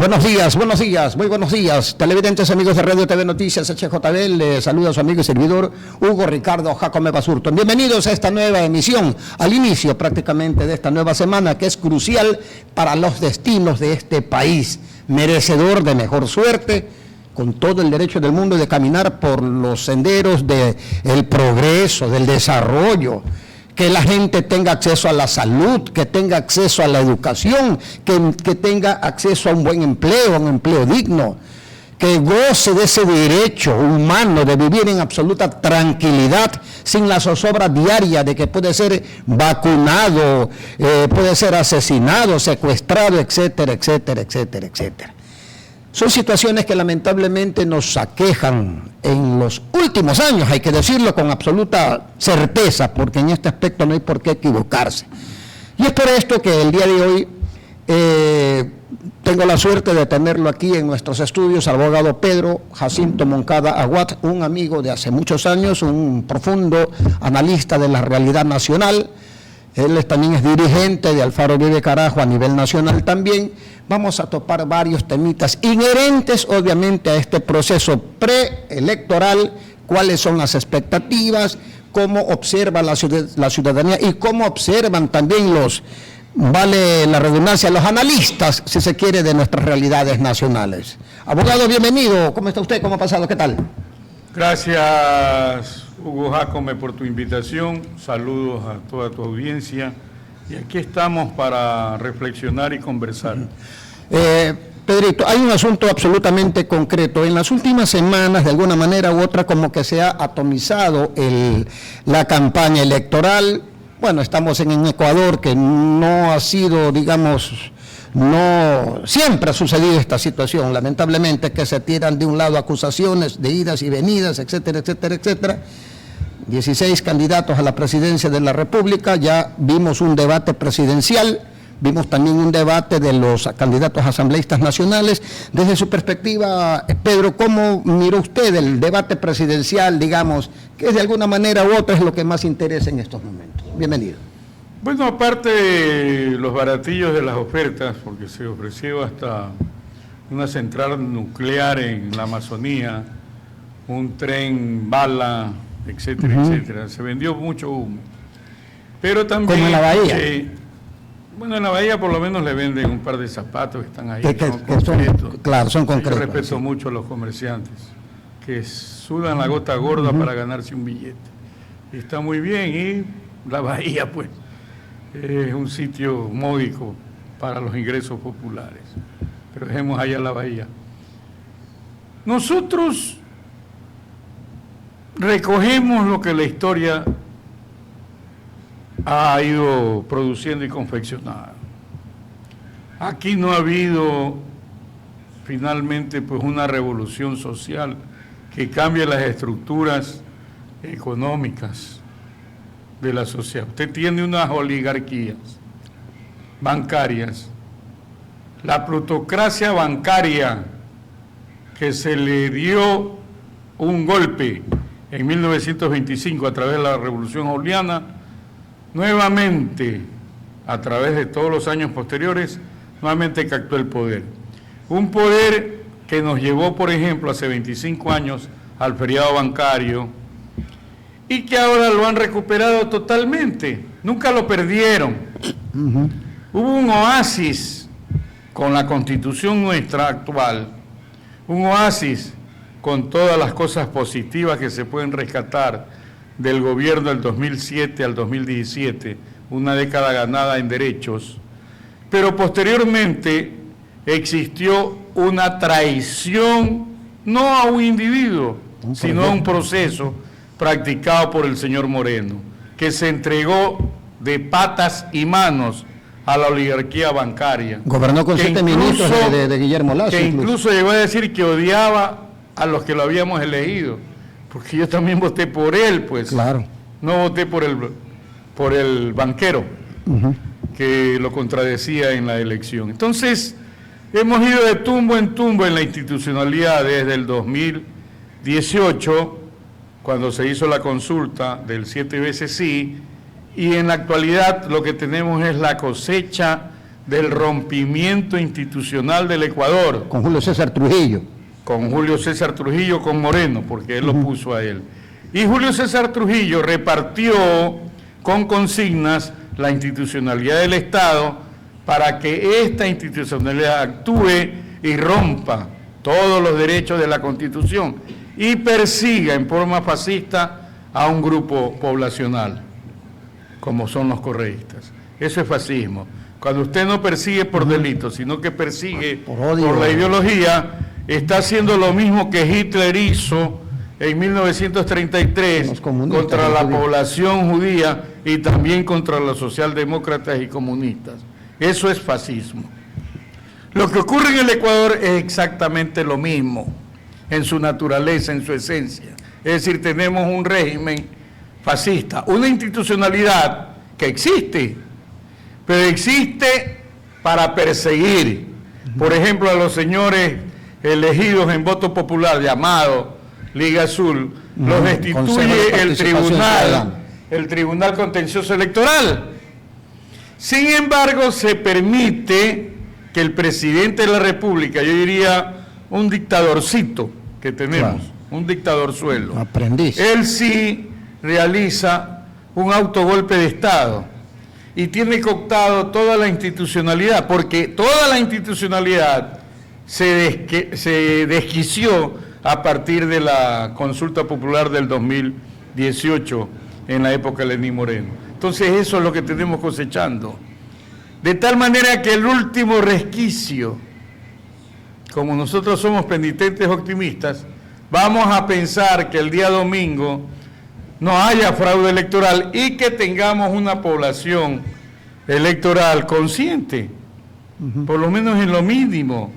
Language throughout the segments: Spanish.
muy buenos días, televidentes, amigos de Radio TV Noticias, HJB, les saluda a su amigo y servidor Hugo Ricardo Jacome Basurto. Bienvenidos a esta nueva emisión, al inicio prácticamente de esta nueva semana que es crucial para los destinos de este país, merecedor de mejor suerte, con todo el derecho del mundo de caminar por los senderos del progreso, del desarrollo, que la gente tenga acceso a la salud, que tenga acceso a la educación, que tenga acceso a un buen empleo, a un empleo digno, que goce de ese derecho humano de vivir en absoluta tranquilidad, sin la zozobra diaria de que puede ser vacunado, puede ser asesinado, secuestrado, etcétera, etcétera, etcétera, etcétera. Son situaciones que lamentablemente nos aquejan en los últimos años, hay que decirlo con absoluta certeza, porque en este aspecto no hay por qué equivocarse. Y es por esto que el día de hoy tengo la suerte de tenerlo aquí en nuestros estudios, al abogado Pedro Jacinto Moncada Aguat, un amigo de hace muchos años, un profundo analista de la realidad nacional. Él también es dirigente de Alfaro Vive Carajo a nivel nacional también. Vamos a topar varios temitas inherentes, obviamente, a este proceso preelectoral, cuáles son las expectativas, cómo observa la ciudadanía y cómo observan también vale la redundancia, los analistas, si se quiere, de nuestras realidades nacionales. Abogado, bienvenido. ¿Cómo está usted? ¿Cómo ha pasado? ¿Qué tal? Gracias, Hugo Jacome, por tu invitación. Saludos a toda tu audiencia. Y aquí estamos para reflexionar y conversar. Pedrito, hay un asunto absolutamente concreto. En las últimas semanas, de alguna manera u otra, como que se ha atomizado la campaña electoral. Bueno, estamos en un Ecuador que no ha sido, digamos, no siempre ha sucedido esta situación, lamentablemente, que se tiran de un lado acusaciones de idas y venidas, etcétera, etcétera, etcétera. 16 candidatos a la presidencia de la República, ya vimos un debate presidencial, vimos también un debate de los candidatos asambleístas nacionales. Desde su perspectiva, Pedro, ¿cómo miró usted el debate presidencial, digamos, que de alguna manera u otra es lo que más interesa en estos momentos? Bienvenido. Bueno, aparte de los baratillos de las ofertas, porque se ofreció hasta una central nuclear en la Amazonía, un tren bala, etcétera, etcétera. Se vendió mucho humo. Pero también... Como en la Bahía. Bueno, en la Bahía por lo menos le venden un par de zapatos que están ahí. Son concretos. Yo respeto mucho a los comerciantes, que sudan la gota gorda para ganarse un billete. Y está muy bien, y la Bahía, pues, es un sitio módico para los ingresos populares. Pero dejemos allá la Bahía. Nosotros recogemos lo que la historia ha ido produciendo y confeccionando. Aquí no ha habido finalmente pues una revolución social que cambie las estructuras económicas de la sociedad. Usted tiene unas oligarquías bancarias, la plutocracia bancaria que se le dio un golpe en 1925 a través de la Revolución Juliana, nuevamente, a través de todos los años posteriores, nuevamente captó el poder. Un poder que nos llevó, por ejemplo, hace 25 años al feriado bancario y que ahora lo han recuperado totalmente. Nunca lo perdieron. Hubo un oasis con la Constitución nuestra actual, un oasis con todas las cosas positivas que se pueden rescatar del gobierno del 2007 al 2017, una década ganada en derechos, pero posteriormente existió una traición, no a un individuo, sino a un proceso practicado por el señor Moreno, que se entregó de patas y manos a la oligarquía bancaria. Gobernó con 7 ministros de Guillermo Lasso. Que incluso llegó a decir que odiaba a los que lo habíamos elegido, porque yo también voté por él, pues. Claro. No voté por el banquero, que lo contradecía en la elección. Entonces, hemos ido de tumbo en tumbo en la institucionalidad desde el 2018, cuando se hizo la consulta del 7 veces sí, y en la actualidad lo que tenemos es la cosecha del rompimiento institucional del Ecuador. Con Julio César Trujillo. Con Julio César Trujillo, con Moreno, porque él lo puso a él. Y Julio César Trujillo repartió con consignas la institucionalidad del Estado para que esta institucionalidad actúe y rompa todos los derechos de la Constitución y persiga en forma fascista a un grupo poblacional, como son los correístas. Eso es fascismo. Cuando usted no persigue por delito, sino que persigue por la ideología, está haciendo lo mismo que Hitler hizo en 1933 contra la población judía y también contra los socialdemócratas y comunistas. Eso es fascismo. Lo que ocurre en el Ecuador es exactamente lo mismo, en su naturaleza, en su esencia. Es decir, tenemos un régimen fascista, una institucionalidad que existe, pero existe para perseguir, por ejemplo, a los señores elegidos en voto popular, llamado Liga Azul, los destituye el Tribunal Contencioso Electoral. Sin embargo, se permite que el presidente de la República, yo diría un dictadorcito que tenemos, claro, un dictadorzuelo, aprendiz, él sí realiza un autogolpe de Estado y tiene cooptado toda la institucionalidad, porque toda la institucionalidad se desquició a partir de la consulta popular del 2018 en la época de Lenín Moreno. Entonces eso es lo que tenemos cosechando. De tal manera que el último resquicio, como nosotros somos penitentes optimistas, vamos a pensar que el día domingo no haya fraude electoral y que tengamos una población electoral consciente, por lo menos en lo mínimo,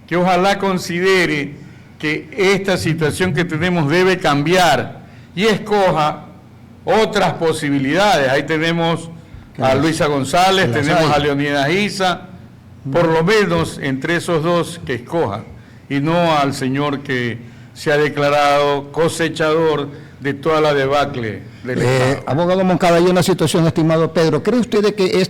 que ojalá considere que esta situación que tenemos debe cambiar y escoja otras posibilidades. Ahí tenemos a Luisa González, tenemos a Leonidas Issa, por lo menos entre esos dos que escoja, y no al señor que se ha declarado cosechador de toda la debacle del Estado. Abogado Moncada, hay una situación, estimado Pedro. ¿Cree usted de que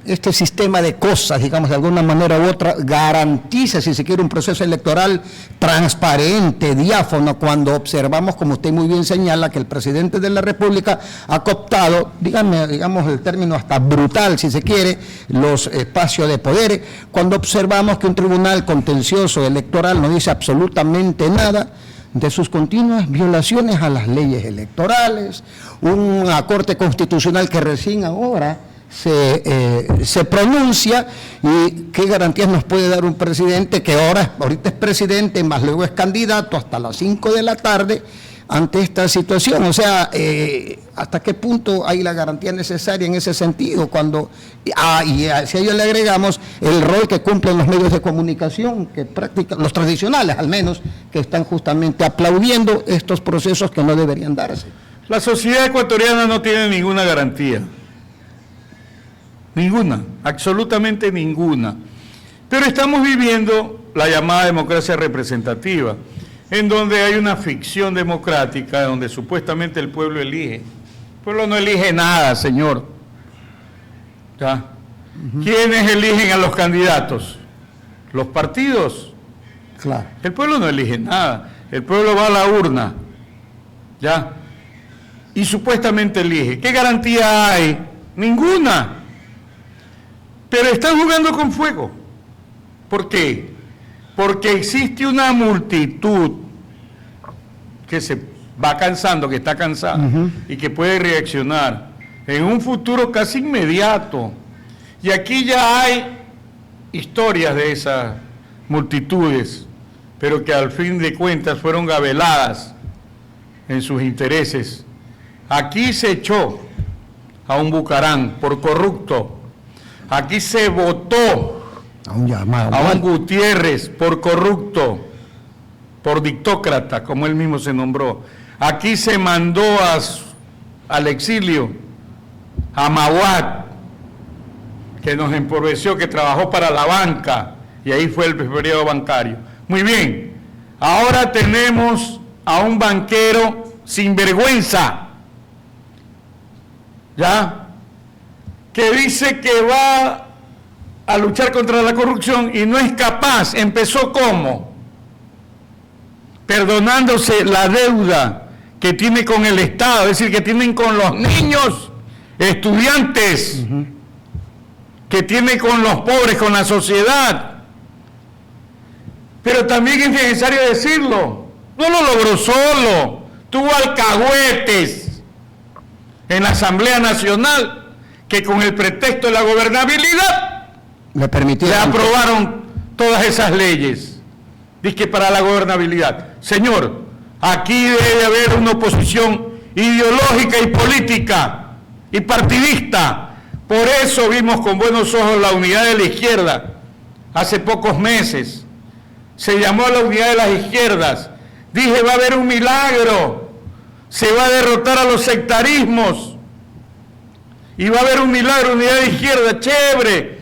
este sistema de cosas, digamos, de alguna manera u otra, garantiza, si se quiere, un proceso electoral transparente, diáfano, cuando observamos, como usted muy bien señala, que el presidente de la República ha cooptado, digamos el término hasta brutal, si se quiere, los espacios de poder, cuando observamos que un tribunal contencioso electoral no dice absolutamente nada de sus continuas violaciones a las leyes electorales, una Corte Constitucional que recién ahora se pronuncia, y qué garantías nos puede dar un presidente que ahorita es presidente, más luego es candidato hasta las 5 de la tarde ante esta situación. O sea, ¿hasta qué punto hay la garantía necesaria en ese sentido? Cuando si a ello le agregamos el rol que cumplen los medios de comunicación, que los tradicionales al menos, que están justamente aplaudiendo estos procesos que no deberían darse. La sociedad ecuatoriana no tiene ninguna garantía. Ninguna, absolutamente ninguna. Pero estamos viviendo la llamada democracia representativa, en donde hay una ficción democrática, donde supuestamente el pueblo elige. El pueblo no elige nada, señor. ¿Ya? ¿Quiénes eligen a los candidatos? ¿Los partidos? Claro. El pueblo no elige nada. El pueblo va a la urna. ¿Ya? Y supuestamente elige. ¿Qué garantía hay? Ninguna. Pero están jugando con fuego. ¿Por qué? Porque existe una multitud que se va cansando, que está cansada, y que puede reaccionar en un futuro casi inmediato. Y aquí ya hay historias de esas multitudes, pero que al fin de cuentas fueron gabeladas en sus intereses. Aquí se echó a un Bucarán por corrupto. Aquí se votó a un Gutiérrez por corrupto, por dictócrata, como él mismo se nombró. Aquí se mandó al exilio a Mawad, que nos empobreció, que trabajó para la banca, y ahí fue el periodo bancario. Muy bien, ahora tenemos a un banquero sinvergüenza, ¿ya?, que dice que va a luchar contra la corrupción y no es capaz. ¿Empezó cómo? Perdonándose la deuda que tiene con el Estado, es decir, que tienen con los niños, estudiantes, que tiene con los pobres, con la sociedad. Pero también es necesario decirlo, no lo logró solo, tuvo alcahuetes en la Asamblea Nacional que con el pretexto de la gobernabilidad le aprobaron todas esas leyes. Dice que para la gobernabilidad. Señor, aquí debe haber una oposición ideológica y política y partidista. Por eso vimos con buenos ojos la unidad de la izquierda hace pocos meses. Se llamó a la unidad de las izquierdas. Dije, va a haber un milagro. Se va a derrotar a los sectarismos. Y va a haber un milagro, unidad de izquierda, chévere.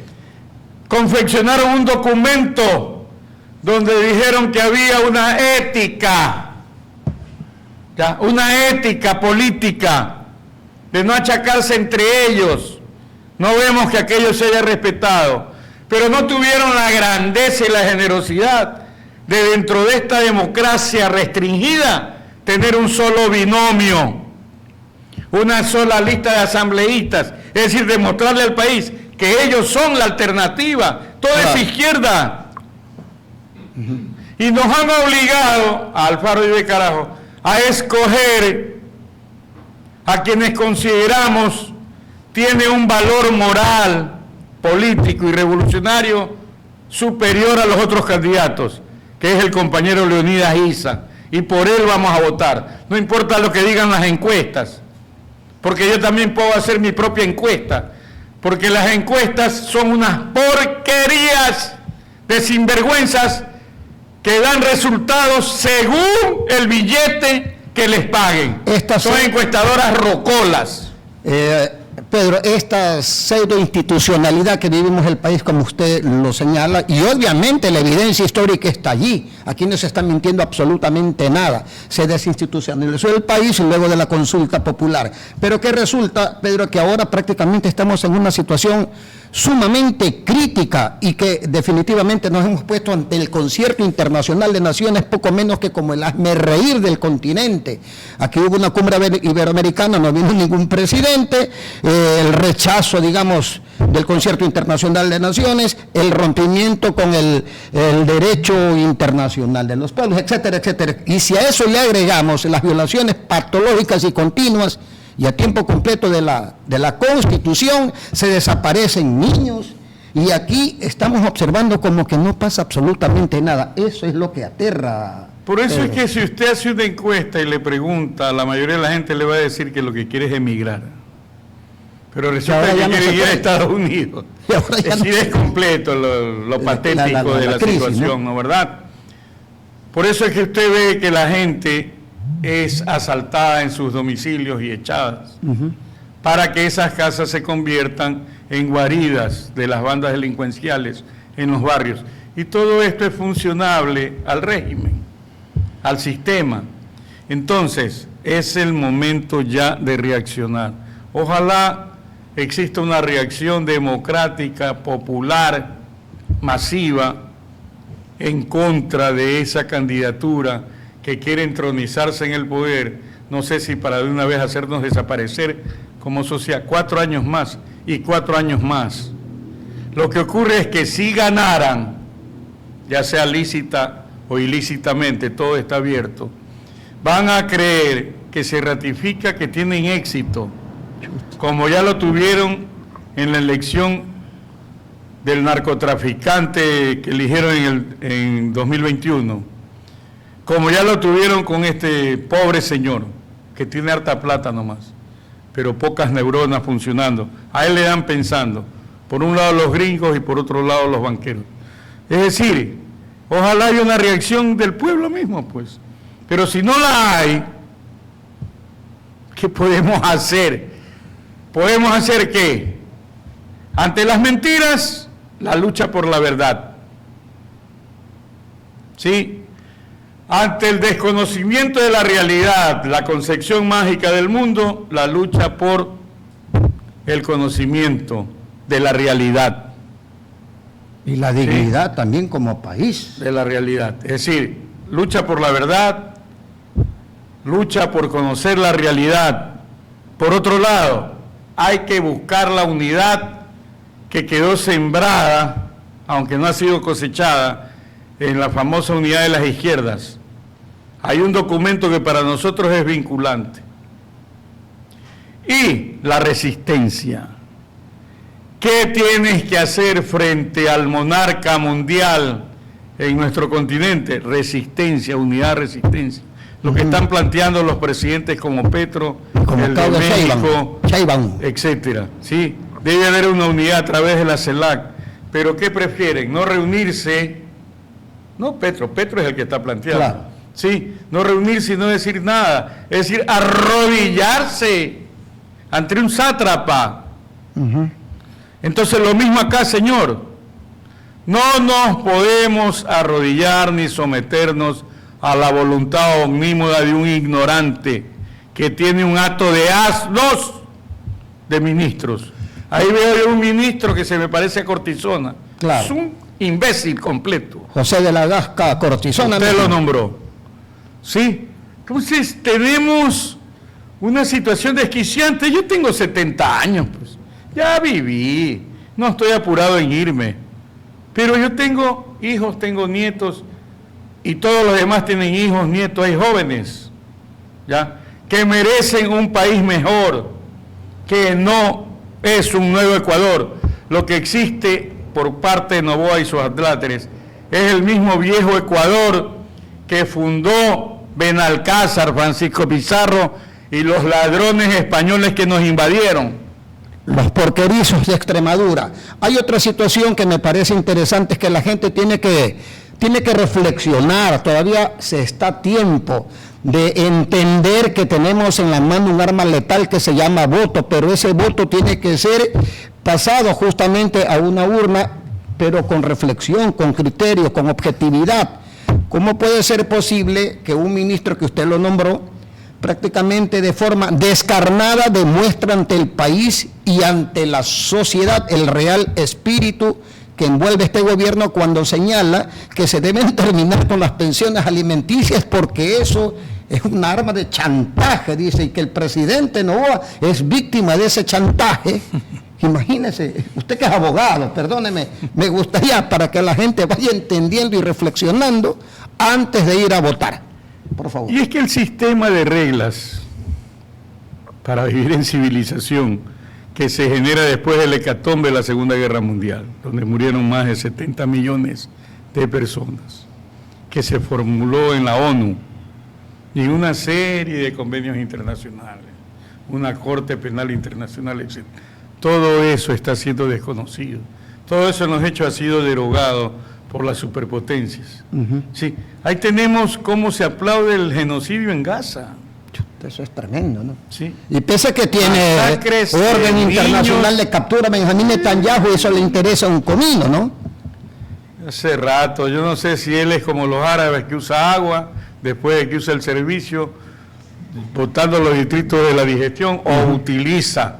Confeccionaron un documento donde dijeron que había una ética, ¿ya? Una ética política de no achacarse entre ellos. No vemos que aquello se haya respetado, pero no tuvieron la grandeza y la generosidad de, dentro de esta democracia restringida, tener un solo binomio, una sola lista de asambleístas, es decir, demostrarle al país que ellos son la alternativa, toda esa izquierda. Y nos han obligado, a Alfaro y de Carajo, a escoger a quienes consideramos tiene un valor moral, político y revolucionario superior a los otros candidatos, que es el compañero Leonidas Issa, y por él vamos a votar. No importa lo que digan las encuestas, porque yo también puedo hacer mi propia encuesta, porque las encuestas son unas porquerías de sinvergüenzas que dan resultados según el billete que les paguen. Son encuestadoras rocolas. Pedro, esta pseudoinstitucionalidad que vivimos en el país, como usted lo señala, y obviamente la evidencia histórica está allí, aquí no se está mintiendo absolutamente nada, se desinstitucionalizó el país luego de la consulta popular, pero que resulta, Pedro, que ahora prácticamente estamos en una situación sumamente crítica y que definitivamente nos hemos puesto ante el concierto internacional de naciones poco menos que como el hazmerreír del continente. Aquí hubo una cumbre iberoamericana, no vino ningún presidente, el rechazo, digamos, del concierto internacional de naciones, el rompimiento con el derecho internacional de los pueblos, etcétera, etcétera. Y si a eso le agregamos las violaciones patológicas y continuas y a tiempo completo de la Constitución, se desaparecen niños, y aquí estamos observando como que no pasa absolutamente nada. Eso es lo que aterra. Por eso es que si usted hace una encuesta y le pregunta, la mayoría de la gente le va a decir que lo que quiere es emigrar. Pero resulta que quiere ir a Estados Unidos. Es decir, es completo lo patético de la crisis, situación, ¿no? ¿Verdad? Por eso es que usted ve que la gente es asaltada en sus domicilios y echadas, para que esas casas se conviertan en guaridas de las bandas delincuenciales en los barrios. Y todo esto es funcionable al régimen, al sistema. Entonces, es el momento ya de reaccionar. Ojalá exista una reacción democrática, popular, masiva, en contra de esa candidatura que quiere entronizarse en el poder, no sé si para de una vez hacernos desaparecer como sociedad, 4 años más y 4 años más. Lo que ocurre es que si ganaran, ya sea lícita o ilícitamente, todo está abierto, van a creer que se ratifica que tienen éxito, como ya lo tuvieron en la elección del narcotraficante que eligieron en 2021, como ya lo tuvieron con este pobre señor, que tiene harta plata nomás, pero pocas neuronas funcionando. A él le dan pensando, por un lado los gringos y por otro lado los banqueros. Es decir, ojalá haya una reacción del pueblo mismo, pues. Pero si no la hay, ¿qué podemos hacer? ¿Podemos hacer qué? Ante las mentiras, la lucha por la verdad. ¿Sí? Ante el desconocimiento de la realidad, la concepción mágica del mundo, la lucha por el conocimiento de la realidad. Y la dignidad también como país. De la realidad. Es decir, lucha por la verdad, lucha por conocer la realidad. Por otro lado, hay que buscar la unidad que quedó sembrada, aunque no ha sido cosechada, en la famosa unidad de las izquierdas. Hay un documento que para nosotros es vinculante. Y la resistencia. ¿Qué tienes que hacer frente al monarca mundial en nuestro continente? Resistencia, unidad, resistencia. Lo que están planteando los presidentes como Petro, como el de México, etcétera. ¿Sí? Debe haber una unidad a través de la CELAC. Pero ¿qué prefieren? No reunirse. No, Petro es el que está planteando. Claro. Sí, no reunirse y no decir nada. Es decir, arrodillarse ante un sátrapa. Entonces lo mismo acá, señor. No nos podemos arrodillar ni someternos a la voluntad omnímoda de un ignorante que tiene un acto de asnos de ministros. Ahí veo yo un ministro que se me parece a Cortisona. Claro. Es un imbécil completo. José de la Gasca Cortisona. Usted lo nombró. ¿Sí? Entonces tenemos una situación desquiciante. Yo tengo 70 años, pues. Ya viví. No estoy apurado en irme. Pero yo tengo hijos, tengo nietos, y todos los demás tienen hijos, nietos, hay jóvenes, ¿ya? Que merecen un país mejor, que no es un nuevo Ecuador. Lo que existe por parte de Noboa y sus adláteres es el mismo viejo Ecuador que fundó Benalcázar, Francisco Pizarro y los ladrones españoles que nos invadieron. Los porquerizos de Extremadura. Hay otra situación que me parece interesante, es que la gente tiene que reflexionar, todavía se está a tiempo de entender que tenemos en la mano un arma letal que se llama voto, pero ese voto tiene que ser pasado justamente a una urna, pero con reflexión, con criterio, con objetividad. ¿Cómo puede ser posible que un ministro que usted lo nombró, prácticamente de forma descarnada, demuestra ante el país y ante la sociedad el real espíritu que envuelve este gobierno cuando señala que se deben terminar con las pensiones alimenticias porque eso es un arma de chantaje, dice, y que el presidente Noboa es víctima de ese chantaje? Imagínese, usted que es abogado, perdóneme, me gustaría para que la gente vaya entendiendo y reflexionando antes de ir a votar. Por favor. Y es que el sistema de reglas para vivir en civilización que se genera después del hecatombe de la Segunda Guerra Mundial, donde murieron más de 70 millones de personas, que se formuló en la ONU y una serie de convenios internacionales, una Corte Penal Internacional, etc. Todo eso está siendo desconocido. Todo eso en los hechos ha sido derogado por las superpotencias. Sí, ahí tenemos cómo se aplaude el genocidio en Gaza. Eso es tremendo, ¿no? Sí. Y pese que tiene orden internacional de captura Benjamín Netanyahu, eso le interesa un comino, ¿no? Hace rato, yo no sé si él es como los árabes que usa agua, después de que usa el servicio, votando los distritos de la digestión, o utiliza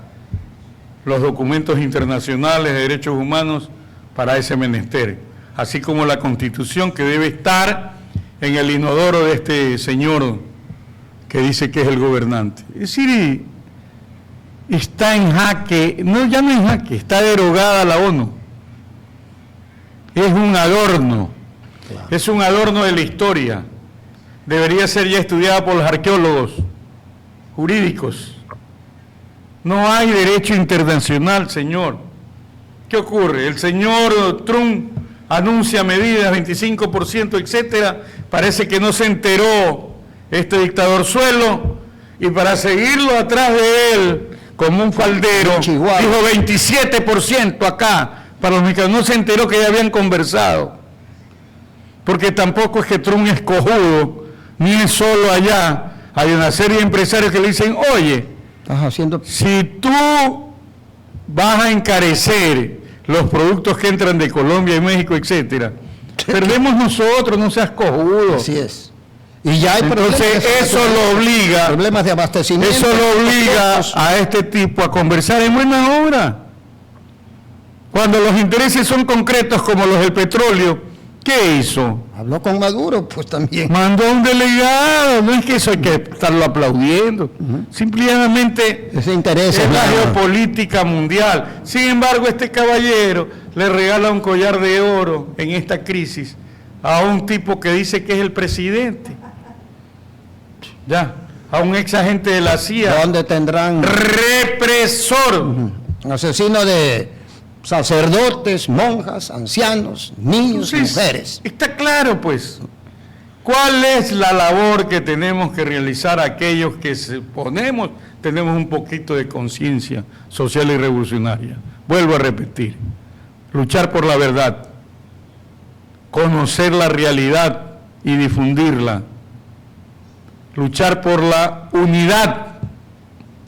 los documentos internacionales de derechos humanos para ese menester, así como la Constitución que debe estar en el inodoro de este señor que dice que es el gobernante. Es decir, está en jaque, no, ya no en jaque, está derogada la ONU. Es un adorno, claro. Es un adorno de la historia. Debería ser ya estudiada por los arqueólogos jurídicos. No hay derecho internacional, señor. ¿Qué ocurre? El señor Trump anuncia medidas, 25%, etcétera. Parece que no se enteró este dictador suelo, y para seguirlo atrás de él como un faldero, Chihuahua dijo 27% acá. Para los mexicanos no se enteró que ya habían conversado, porque tampoco es que Trump es cojudo, ni es solo allá. Hay una serie de empresarios que le dicen, oye, si tú vas a encarecer los productos que entran de Colombia y México, etcétera, perdemos nosotros, no seas cojudo. Así es. Y ya hay entonces eso lo obliga, problemas de abastecimiento. Eso lo obliga a este tipo a conversar en buena hora. Cuando los intereses son concretos como los del petróleo, ¿qué hizo? Habló con Maduro, pues también. Mandó a un delegado, no es que eso hay que estarlo aplaudiendo, simplemente Ese interés es la nada. geopolítica mundial. Sin embargo, este caballero le regala un collar de oro en esta crisis a un tipo que dice que es el presidente. Ya, a un ex agente de la CIA. ¿Dónde tendrán Represor. un asesino de sacerdotes, monjas, ancianos, niños, Entonces, mujeres? está claro, pues, cuál es la labor que tenemos que realizar aquellos que tenemos un poquito de conciencia social y revolucionaria. Vuelvo a repetir, luchar por la verdad, conocer la realidad y difundirla, luchar por la unidad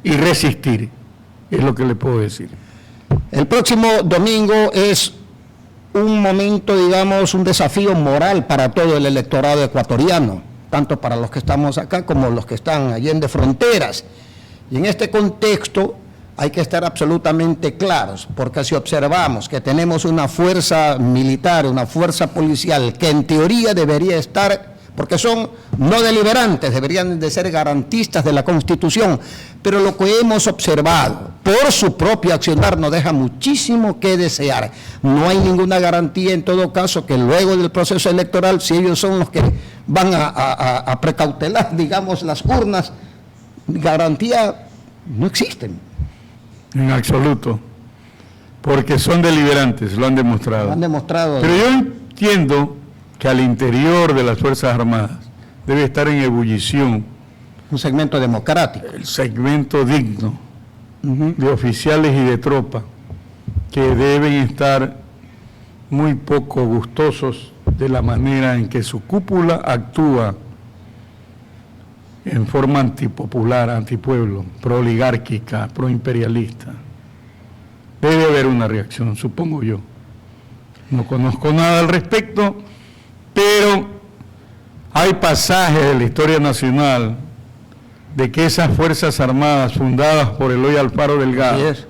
y resistir, es lo que le puedo decir. El próximo domingo es un momento, digamos, un desafío moral para todo el electorado ecuatoriano, tanto para los que estamos acá como los que están allende fronteras. Y en este contexto hay que estar absolutamente claros, porque si observamos que tenemos una fuerza militar, una fuerza policial, que en teoría debería estar, porque son no deliberantes, deberían de ser garantistas de la Constitución, pero lo que hemos observado por su propio accionar nos deja muchísimo que desear. No hay ninguna garantía en todo caso que luego del proceso electoral, si ellos son los que van a precautelar, digamos, las urnas, garantía no existen. En absoluto, porque son deliberantes, lo han demostrado. Lo han demostrado. Pero yo entiendo que al interior de las Fuerzas Armadas debe estar en ebullición Un segmento democrático. el segmento digno de oficiales y de tropa que deben estar muy poco gustosos de la manera en que su cúpula actúa en forma antipopular, antipueblo, prooligárquica, proimperialista. Debe haber una reacción, supongo yo. No conozco nada al respecto, pero hay pasajes de la historia nacional de que esas Fuerzas Armadas fundadas por Eloy Alfaro Delgado, Así es.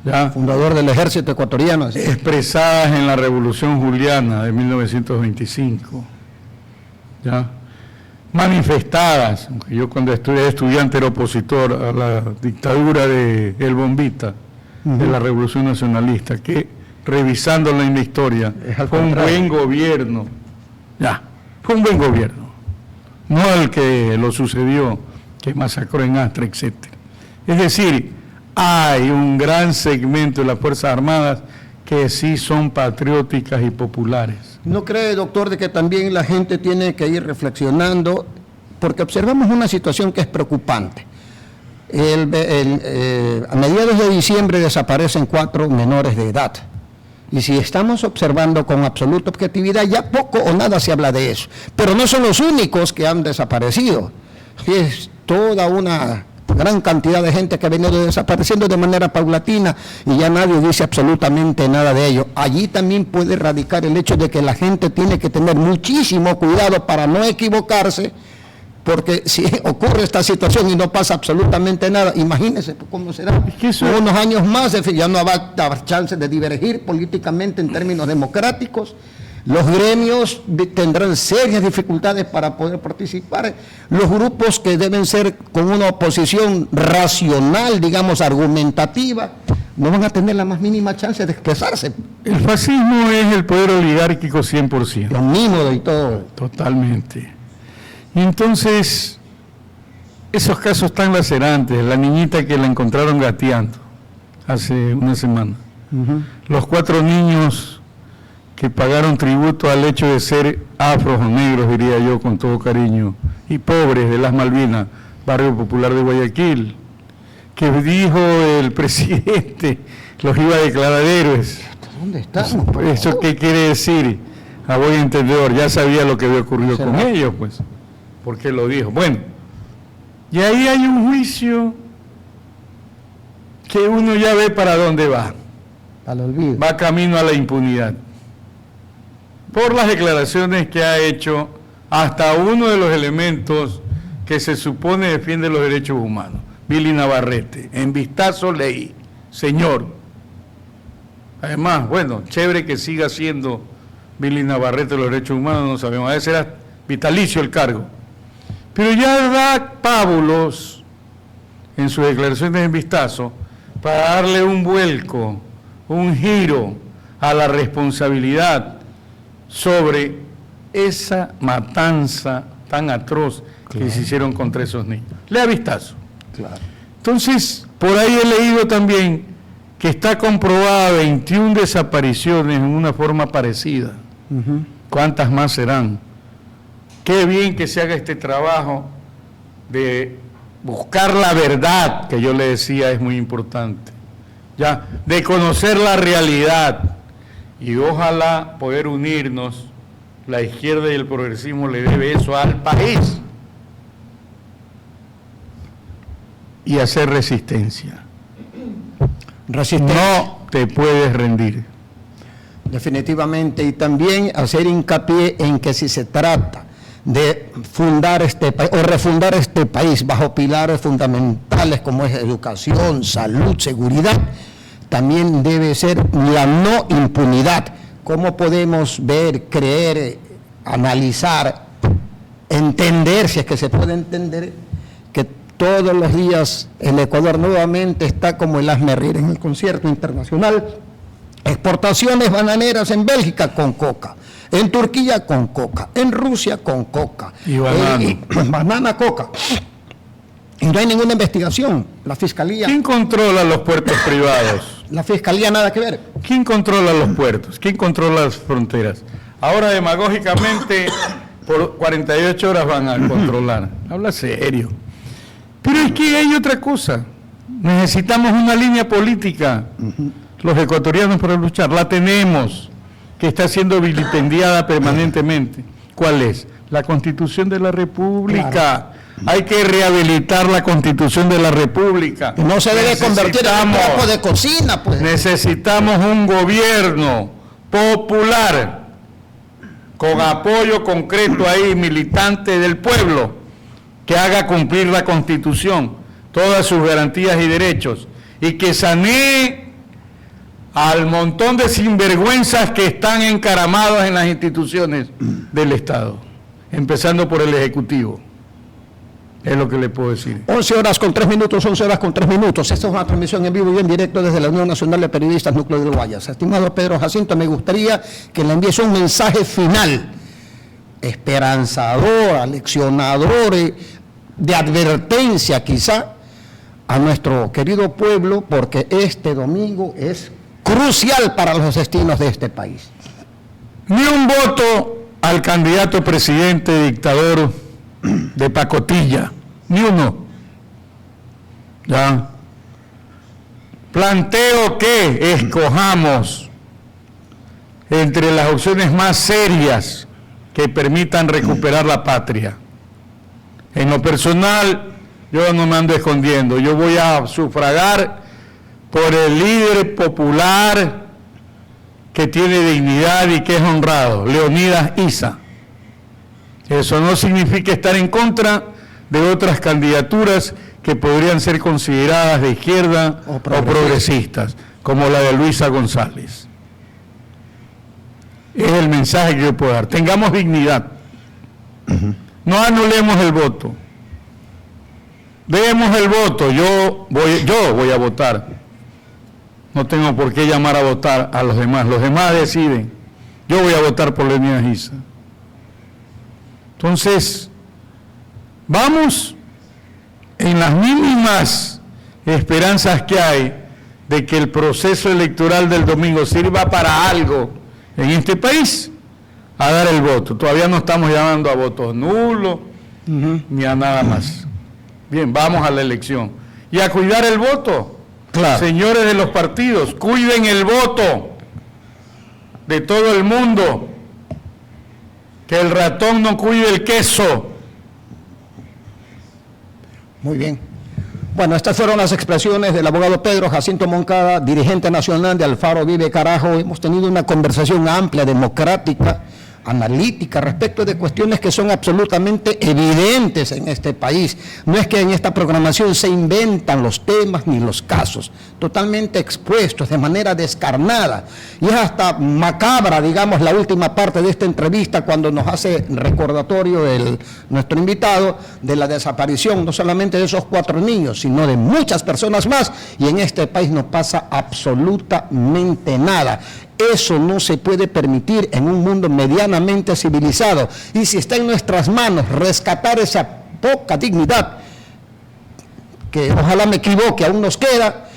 ¿ya?, Fundador del ejército ecuatoriano. Así es. expresadas en la Revolución Juliana de 1925, ¿ya?, manifestadas, aunque yo cuando estudié estudiante era opositor a la dictadura de El Bombita, de la Revolución Nacionalista, que revisándola en la historia, Es al fue un contrario. buen gobierno, ya, fue un buen gobierno, no el que lo sucedió, que masacró en Astra, etc. Es decir, hay un gran segmento de las Fuerzas Armadas que sí son patrióticas y populares. ¿No cree, doctor, de que también la gente tiene que ir reflexionando? Porque observamos una situación que es preocupante. A mediados de diciembre desaparecen 4 menores de edad. Y si estamos observando con absoluta objetividad, ya poco o nada se habla de eso. Pero no son los únicos que han desaparecido. Es toda una gran cantidad de gente que ha venido desapareciendo de manera paulatina y ya nadie dice absolutamente nada de ello. Allí también puede radicar el hecho de que la gente tiene que tener muchísimo cuidado para no equivocarse, porque si ocurre esta situación y no pasa absolutamente nada, imagínense cómo será. Es que eso en unos años más ya no va a dar chance de divergir políticamente en términos democráticos. Los gremios tendrán serias dificultades para poder participar. Los grupos que deben ser con una oposición racional, digamos, argumentativa, no van a tener la más mínima chance de expresarse. El fascismo es el poder oligárquico 100%. Lo mismo y todo. Totalmente. Y entonces, esos casos tan lacerantes, la niñita que la encontraron gateando hace una semana, los 4 niños que pagaron tributo al hecho de ser afros o negros, diría yo con todo cariño, y pobres de las Malvinas, barrio popular de Guayaquil, que dijo el presidente, los iba a declarar héroes. ¿Dónde estamos? ¿Eso qué quiere decir? A buen entendedor, ya sabía lo que había ocurrido con ellos, pues, porque lo dijo. Bueno, y ahí hay un juicio que uno ya ve para dónde va. Al olvido. Va camino a la impunidad. Por las declaraciones que ha hecho hasta uno de los elementos que se supone defiende los derechos humanos, Billy Navarrete. En vistazo leí, señor, Además, bueno, chévere que siga siendo Billy Navarrete de los derechos humanos, no sabemos, a veces era vitalicio el cargo. Pero ya da pábulos en sus declaraciones en Vistazo para darle un vuelco, un giro a la responsabilidad sobre esa matanza tan atroz que se hicieron contra esos niños. Lea Vistazo. Claro. Entonces, por ahí he leído también que está comprobada 21 desapariciones en una forma parecida. ¿Cuántas más serán? Qué bien que se haga este trabajo de buscar la verdad, que yo le decía es muy importante, ya, de conocer la realidad, y ojalá poder unirnos. La izquierda y el progresismo le debe eso al país y hacer resistencia. No te puedes rendir. Definitivamente, y también hacer hincapié en que si se trata de fundar este país o refundar este país bajo pilares fundamentales como es educación, salud, seguridad, también debe ser la no impunidad. ¿Cómo podemos ver, creer, analizar, entender, si es que se puede entender, que todos los días el Ecuador nuevamente está como el hazmerreír en el concierto internacional? Exportaciones bananeras en Bélgica con coca, en Turquía con coca, en Rusia con coca, y banana. Banana, coca. Y no hay ninguna investigación. La Fiscalía... ¿Quién controla los puertos privados? La Fiscalía nada que ver. ¿Quién controla los puertos? ¿Quién controla las fronteras? Ahora demagógicamente por 48 horas van a controlar. Habla serio. Pero es que hay otra cosa. Necesitamos una línea política. Los ecuatorianos para luchar. La tenemos, que está siendo vilipendiada permanentemente. ¿Cuál es? La Constitución de la República. Claro. Hay que rehabilitar la Constitución de la República. No se debe convertir en un trapo de cocina, pues. Necesitamos un gobierno popular, con apoyo concreto ahí, militante del pueblo, que haga cumplir la Constitución, todas sus garantías y derechos, y que sanee al montón de sinvergüenzas que están encaramados en las instituciones del Estado, empezando por el Ejecutivo. Es lo que le puedo decir. 11 horas con 3 minutos, 11 horas con 3 minutos. Esta es una transmisión en vivo y en directo desde la Unión Nacional de Periodistas Núcleo del Guayas. Estimado Pedro Jacinto, me gustaría que le envíes un mensaje final, esperanzador, aleccionador, de advertencia quizá, a nuestro querido pueblo, porque este domingo es crucial para los destinos de este país. Ni un voto al candidato presidente dictador de pacotilla, ni uno. ¿Ya? Planteo que escojamos entre las opciones más serias que permitan recuperar la patria. En lo personal, yo no me ando escondiendo, yo voy a sufragar por el líder popular que tiene dignidad y que es honrado, Leonidas Issa. Eso no significa estar en contra de otras candidaturas que podrían ser consideradas de izquierda o progresistas, como la de Luisa González. Es el mensaje que yo puedo dar. Tengamos dignidad. No anulemos el voto. Demos el voto. Yo voy a votar. No tengo por qué llamar a votar a los demás. Los demás deciden. Yo voy a votar por Leonidas Issa. Entonces, vamos en las mínimas esperanzas que hay de que el proceso electoral del domingo sirva para algo en este país, a dar el voto. Todavía no estamos llamando a votos nulos ni a nada más. Bien, vamos a la elección. Y a cuidar el voto. Claro. Señores de los partidos, cuiden el voto de todo el mundo. Que el ratón no cuide el queso. Muy bien. Bueno, estas fueron las expresiones del abogado Pedro Jacinto Moncada, dirigente nacional de Alfaro Vive Carajo. Hemos tenido una conversación amplia, democrática, analítica respecto de cuestiones que son absolutamente evidentes en este país. No es que en esta programación se inventan los temas ni los casos, totalmente expuestos de manera descarnada. Y es hasta macabra, digamos, la última parte de esta entrevista cuando nos hace recordatorio nuestro invitado de la desaparición no solamente de esos 4 niños, sino de muchas personas más, y en este país no pasa absolutamente nada. Eso no se puede permitir en un mundo medianamente civilizado, y si está en nuestras manos rescatar esa poca dignidad, que ojalá me equivoque, aún nos queda,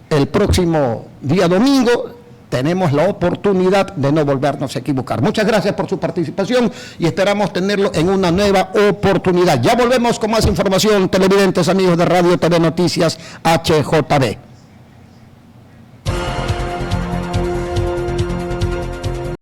el próximo día domingo tenemos la oportunidad de no volvernos a equivocar. Muchas gracias por su participación y esperamos tenerlo en una nueva oportunidad. Ya volvemos con más información, televidentes, amigos de Radio TV Noticias HJB.